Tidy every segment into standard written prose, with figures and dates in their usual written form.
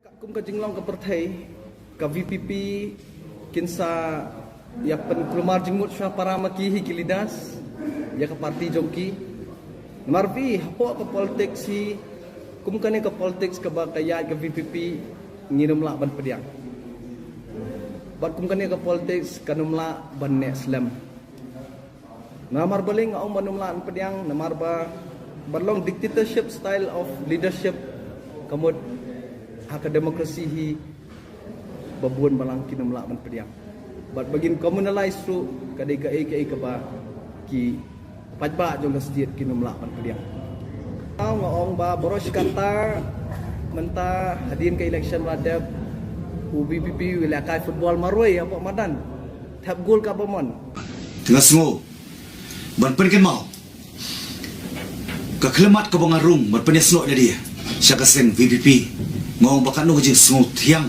Kum ka jinglong ka partai ka VPP kinsa ya pen kelumar jengmut sya para makihi kilidas ya ka parti jongki marbi hapo ka politik si kum kane ka politik ka ba kaya ka VPP ngirum la ban pediang bat kum kane ka politik kanum la ban ne slam namar baling au manum la pediang namar ba berlong dictatorship style of leadership kamut hak demokrasi hi babuan balang kinum la man pediang bat bagin communalize through kadai ka ba ki pajba jong masjid kinum la man pediang tau ngong ba boros kata menta hadin ke election radab UBPP wilayah football maroi apa madan tap gol ka pamon tengah sengo ban penken mau ka klemat ka bangarung ban penyesno dia syaka seng VPP ngong bakan no jing sengo tiang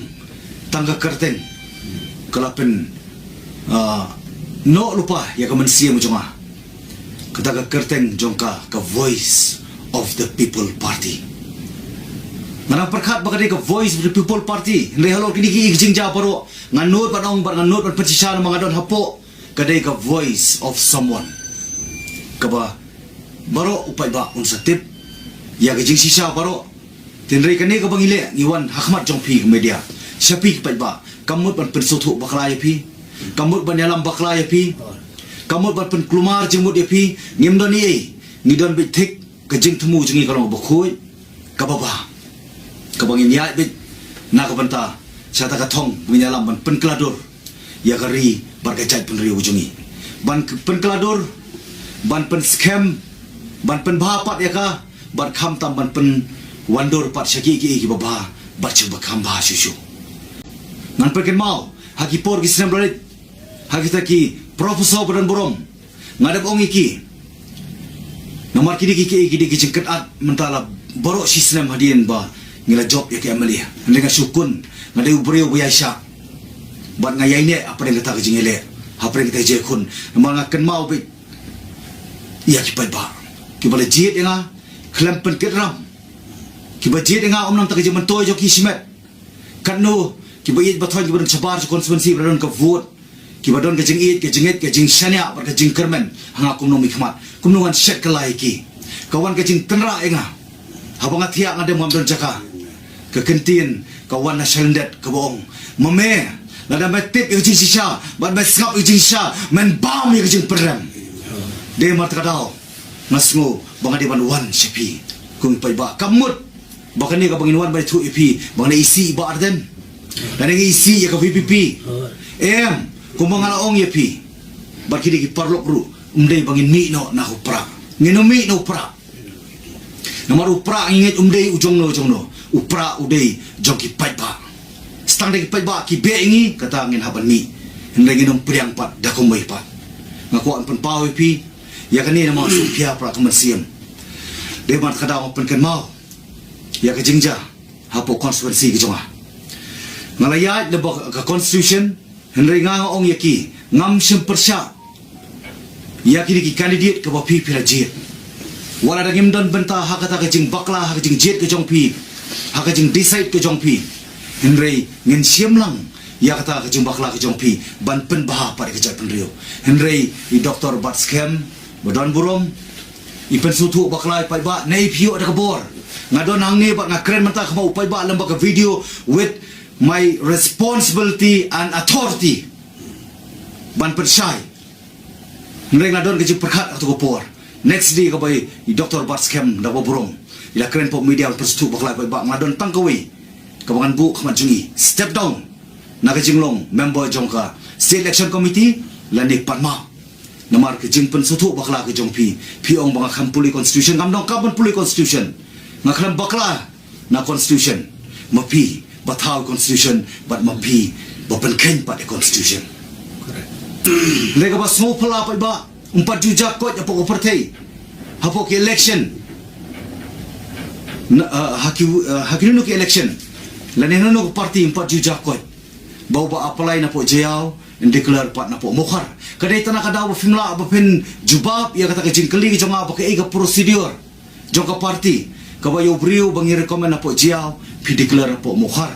tangga kerten kelapen no lupa ya ka mensia mo jonga kataga kerten jongka ka voice of the people party ngana perkhat bakade ka voice of the people party le halo kini ki jing ja paro nganut banong nganut ban pecishan mangadon hapo kadai ka voice of someone kaba baro upai ba unsa tip ya gajing sisa baro tinrei kane ka bangile ngiwan hakmat jongpi media syapi pai ba kamut ban pensuthu bakla ya pi kamut ban dalam bakla ya pi kamut ban pen klumar jengmut ya pi ngimdon ni ngidon bitik kajing temu jengi kalong bakhoi kababa kabangin ya bit na kabanta syata ka thong minyalam ban pen klador ya kari barkajai pen riu jungi ban pen klador ban pen scam ban pen bhapat ya ka ban kham tam ban pen wandor pat syaki ki baba bachu bakam ba shushu ngan perken mau haki por ki sinam ralit haki taki profesor badan borom ngadap ong iki nomor kini ki jengket at mentala borok si sinam hadien ba ngila job ya ki amalia dengan syukun ngadai ubreu bu yaisha bat ngayai ne apa yang kata jingele apa yang kita jekun nomor ngaken mau be ya ki pai ba ki bale jit nga klam pen ketram ki ba jit nga om nang tak jemen toy jo ki simet kan no ki ba yit bathoy ki ban chabar konstituensi baron ka vote ki ba don ka jing it ka jinget ka jing shania bar ka jing kermen hanga kum no mi khmat kum no wan shet ka lai ki kawan ka jing tenra enga habang atia ngade mo don jaka ka kentin kawan na shendet ka bong mame nada metip yu jing sisha ban ba skap yu jing sha men bam yu jing perem de mat ka dau ngasngo bangade ban wan sepi kung pai ba kamut bakan ni ka bangin wan ba thu ipi bang na isi ba arden dan isi ya ka VPP kung mga laong ya pi bakidi ki parlok ru umday bangin mi no na upra ngino mi no upra namar upra ingit umday ujong no upra uday jong ki pai ba stang de ki pai ba ki be ingi kata ngin haban mi ndai nginom priang pat da komai pat ngako an pen pawi pi ya kani na ma supia pra kaman siam de mat kada pen kan mau ya ka jingja hapo konstituensi ki jonga ngalaya de ka constitution henry nga ong yaki ngam sim persya yaki ki candidate ka bapi pilajit wala da ngimdon benta hakata ka jing bakla ha jing jet ka jongpi ha ka jing decide ka jongpi henry ngin siam lang ya kata ka jing bakla ka jongpi ban pen bah pa ka jai pen rio henry i doktor bat scam bodon burom i pen sutu bakla pai ba nei pio da ka bor ngadon hangi ba ngakren menta ka mau pai ba lamba ka video with my responsibility and authority ban persyai nreng ngadon ke perkhat atau kopor next day ka bai Dr. Bat Scam da bobrong ila keren pop media perstu bakla bai ba ngadon tangkawi kabangan bu khamat jungi step down na ka jinglong member jongka state election committee lanik patma namar ke jing pensutu bakla ke jongpi piong banga khampuli constitution ngamdong kabon puli constitution ngakram bakla na constitution mapi batal constitution but mapi bapen ken pat the constitution correct lega ba small pala pa ba umpat juja ko apo partai hapo ki election hakinu ki election laneno no party umpat juja ko bau ba apply na po jayaw and declare pat na po mokhar kadai tanah kada ba fimla ba pen jubab ya kata ka jingkeli ki jonga ba ka procedure jongka party kabayo brio bangi rekomend na po jayaw pi declare po mokhar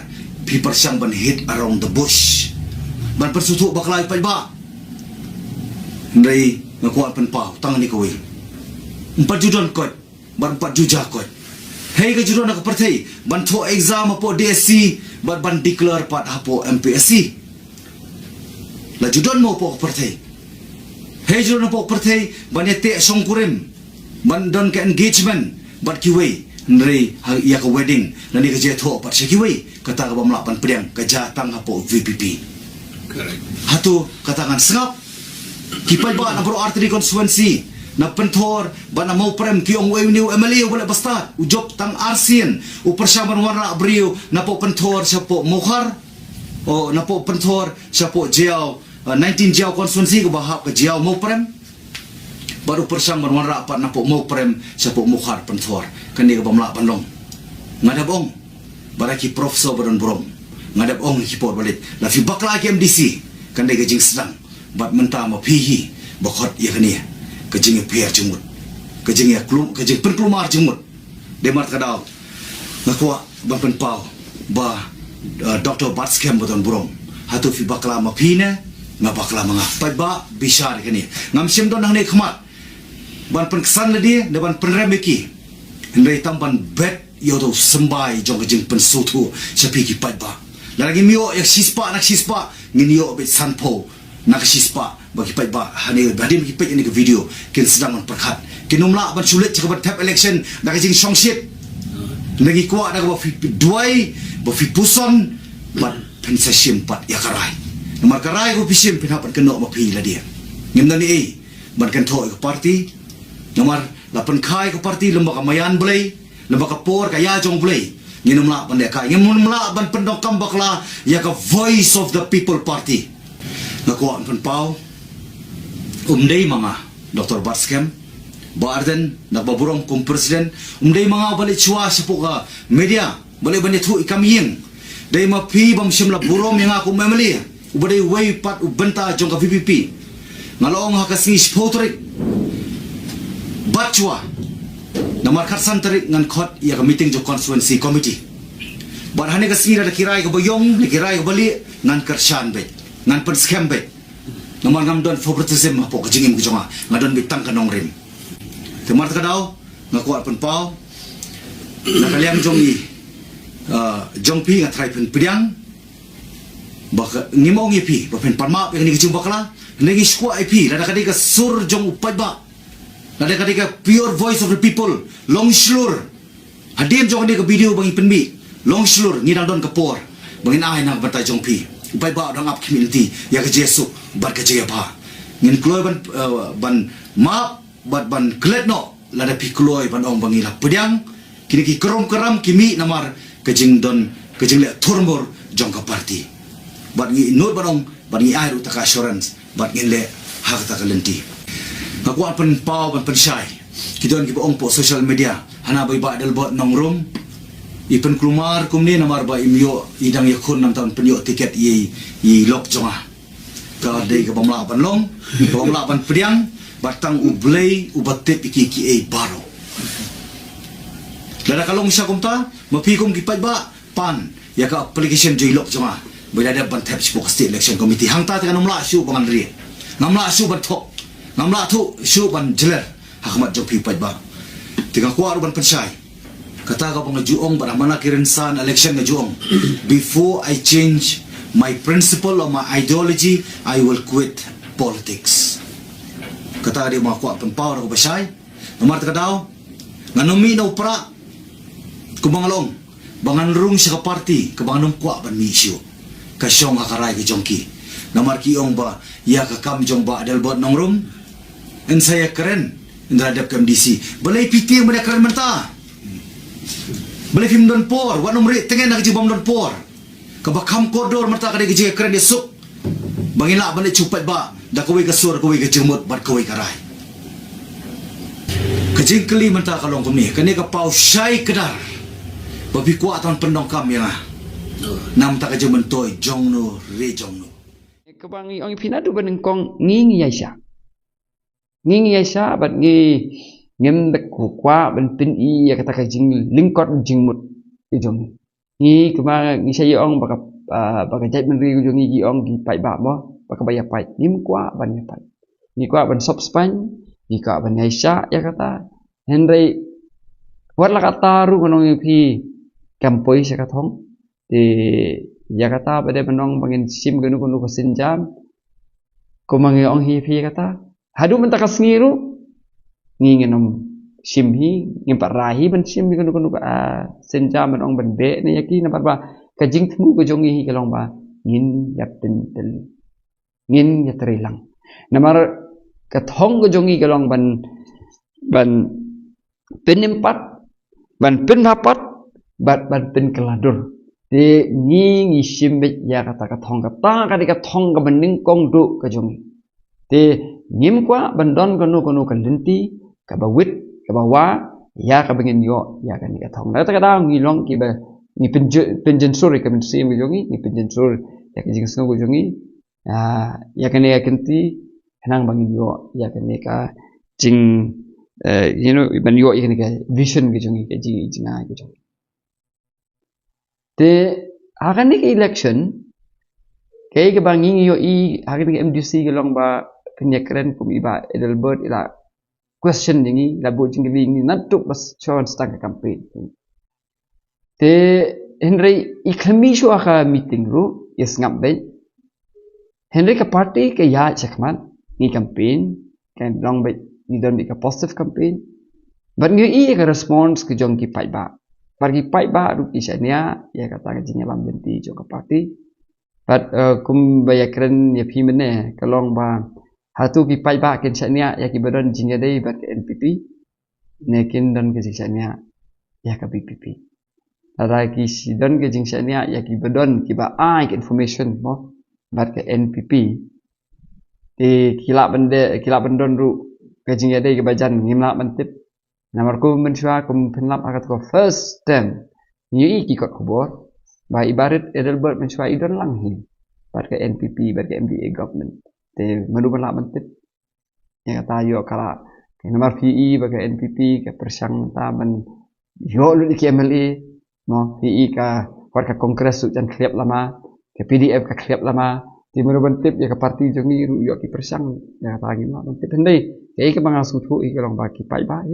people siyang ban hit around the bush. Ban persutu baklay pa ba? Ndray nakuha pan pa tangan ni kowe. Empat judon kot, ban 4 juja kot. Hey ka judon nak pertay, ban to exam apo DSC, ban declare pat apo MPSC. La judon mo po pertay. Hey judon po pertay, ban yate songkurim, ban don ke engagement, ban kiwe. Nri ya ka wedding nani ka jetho pat syakiwe kata ka bamlapan pedang ka jatang hapo VPP. Correct. Hatu katakan sengap kipai ba na bro artery constituency na pentor ba na mau prem ki ong weu MLA wala basta ujop tang arsian u persaman warna brio na po pentor sa po mohar o na po pentor sa po jiao 19 jiao constituency ko bahap ka jiao mau prem baru persang berwarna apa na po mau prem sa po mohar pentor kani ka bamla panlong ngadap ong baraki profesor baron brom ngadap ong hipot balik la fi bakla ki MDC kani ka jing sedang bat menta ma pihi bakot ya kani ka jing pier jumut ka jing ya klum ka jing penklumar jumut de mart kadau nakwa ba penpau ba Dr. Batskem baron brom hatu fi bakla ma pina nga bakla mga pagba bisar kani ngam sim don nang ne khmat ban penkesan le dia dan ban penremeki hendai tamban bet yodo sembai jong jing pensutu sepi ki padba lagi mio yak sispa nak sispa ngin yo bet sanpo nak sispa bagi padba hani badim ki pet ni ke video kin sedang perkhat kinumla ban sulit cak ban tap election nak jing songsit lagi kuat nak ba fi duai ba fi puson ban pensa simpat yakarai nomor karai ko pisim pinapan keno ma pi la dia ngim ni ban kan thoi ko party nomor 8 kai ke parti lembaga mayan belai lembaga por kaya jong belai nginum la pan dekai nginum la ban pendokam bakla ya ka voice of the people party nakwa pan pau umdei manga Dr. Batskem Barden nak baburong kum presiden umdei manga balik chua sepuka media balik bani thu ikam ying dai ma pi bam simla burom yang aku memeli ubadai wei pat ubenta jong ka VPP ngalong hakasni spotrik Bachwa namar kharsan tarik ngan khot ya ka meeting jo constituency committee bar hane ka sira da kirai ka boyong ni kirai ka bali ngan karshan be ngan pen scam be namar ngam don favoritism po ka jingim jonga ngadon bitang ka nongrim temar ka daw ngakuat pen pau nakaliam jongi jongpi ngatrai pen pidyang bak ngimong ipi ba pen parma pe ni ka bakla ngi skwa ipi da ka di ka sur jong upat ba nada ketika pure voice of the people long slur hadim jong ni ke video bangi penbi long slur ngidang don kapor bangin ai nak batai jong pi bai ba dang up community ya ke jesu bat ke je pa ngin kloy ban map bat ban kletno lada pi kloy ban ong bangi la pedang kini ki kerom keram kimi namar kejing don kejing le turmor jong ka party bat ngi not ban ong ban ngi ai utak assurance bat ngin le hak ta kalenti aku akan pau ban pensai kita on kipa po social media hana bai ba dal bot nong room ipen kelumar kumni namar ba imyo idang yakun nam tahun penyo tiket i lok jonga ka dei ka bamla ban long bamla ban priang batang ublei ubatet iki baro lada kalong sa kumta mapikom kipai ba pan ya ka application joi lok jonga bai ada ban tap spok state election committee hang ta ka nomla su bangan ri namla su ban thok namla thu su ban jeler hakmat jong pipai ba tiga kuar ban pensai kata ka bang juong ba mana kiren san election na juong before I change my principle or my ideology I will quit politics kata dia ma kuat pen power ko basai nomor ka daw nganomi no pra kubangalong bangan rung sa party kabanganom kwa ban misyo ka syong hakaray ki jongki nomor ki ong ba ya ka kam jong ba dal bot nong room en saya keren terhadap KMDC balai PT yang mereka keren mentah balai film don por wat nomor tengen nak jibam don por kabakam koridor mentah kada kerja keren dia sup bangila balai cupat ba dah kawai kasur kawai kejemut bat kawai karai kejing keli mentah kalong kami kani ka pau syai kedar babi kuat tahun pendong kam yang nam tak kejemut toy jongno re jongno kebangi ong pinadu benengkong ngingi yaisa bat ngi ngem bek kwa ben pin I ya kata ka jing lingkot jingmut ijong Ngi kuma ngi saya ong baka jait menri ujung ngi ong gi pai ba mo baka baya pai nim kwa ban ya pai ni kwa ban sop span ni kwa ban Aisyah ya kata Henry wat la kata ru kanong pi kampoi sa kathong di ya kata pada menong bangin sim ganu kunu kasinjam ko mangi ong hi pi kata hadu men takas ngiru ngi ngenom sim hi ngi parahi ban sim ganu kunu sinjam menong ban be ni yaki na ba kajing tmu ko jongi hi kalong ba ngin ya tel ngin ya terilang namar kathong ko jongi kalong ban penimpat ban penhapat ban pen keladur de ngi simbet ya kata kathong ka thong ka bening kong du ka jongi de ngim kwa bandon kono kan lenti ka bawit ka bawa ya ka bengin yo ya kan ka thong kata kata ngi long ki ba ni penjen sore ka men sim jongi ni penjen sore ya ka jing sno jongi ya kan ya kenti henang bangin yo ya kan ka jing ban yo ikan ka vision ka jongi ka jinga ka jongi te akan ni election kay ke bangi yo i akan ni MDC ke long ba penyekren kum iba Edelbert ila question dingi la bo jingi ni natuk bas chon stang campaign te Henry ikami shu aka meeting ru yes ngap dai Henry ka party ke ya chakman ni campaign kan long ba ni don ka positive campaign but ngi i ka response ke jong ki pai ba pergi pai ba ru kisahnya ya kata kajinya lam benti jo ke party but kum bayakren ya pi mene kalong ba hatu ki pai ba kisahnya ya ki badan jinya dei bat ke NPP nekin dan kisahnya ya ke PPP ada ki sidon ke kisahnya ya ki badan ki ba ai information mo bat ke NPP di kilap bendon ru kajinya dei ke bajan ngimla mentip Namar ko mensua kum penlap akat ko first time ni ikut kubur ba ibarat Edelbert mensua idon langhin bar ke NPP bar ke MDA government te menu penlap mentip ya kata yo kala ke namar PE bar ke NPP ke persang ta men yo lu di MLA no PE ka war ka kongres su jan kliap lama ke PDF ka kliap lama di menu mentip ya ke parti jongi ru yo ki persang ya kata ngi mentip hendai ke bangang sutu i kelong ba ki pai ba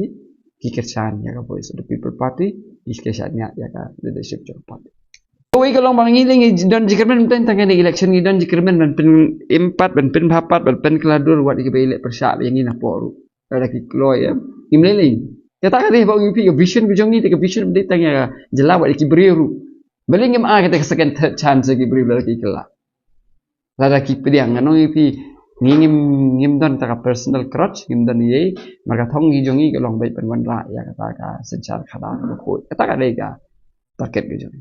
kikerjaan ya ka voice of the people party iskesanya ya ka leadership jong party Oi kalau bang ngiling dan jikermen tentang ini election dan jikermen dan pen empat dan pen papat dan pen keladur buat di belek persak yang ini poru ada ki klo ya imleling kata kan deh bang yupi vision bijong ni ke vision tentang ya jelas buat di beriru beling ngem kita second third chance ki beri lagi kela lada ki pediang ngano yupi ngim don taka personal crutch ngim don ye maka thong gi jongi ke long bai pen wan ra ya kata ka senchar khada ko kata ka dei ka target ge jongi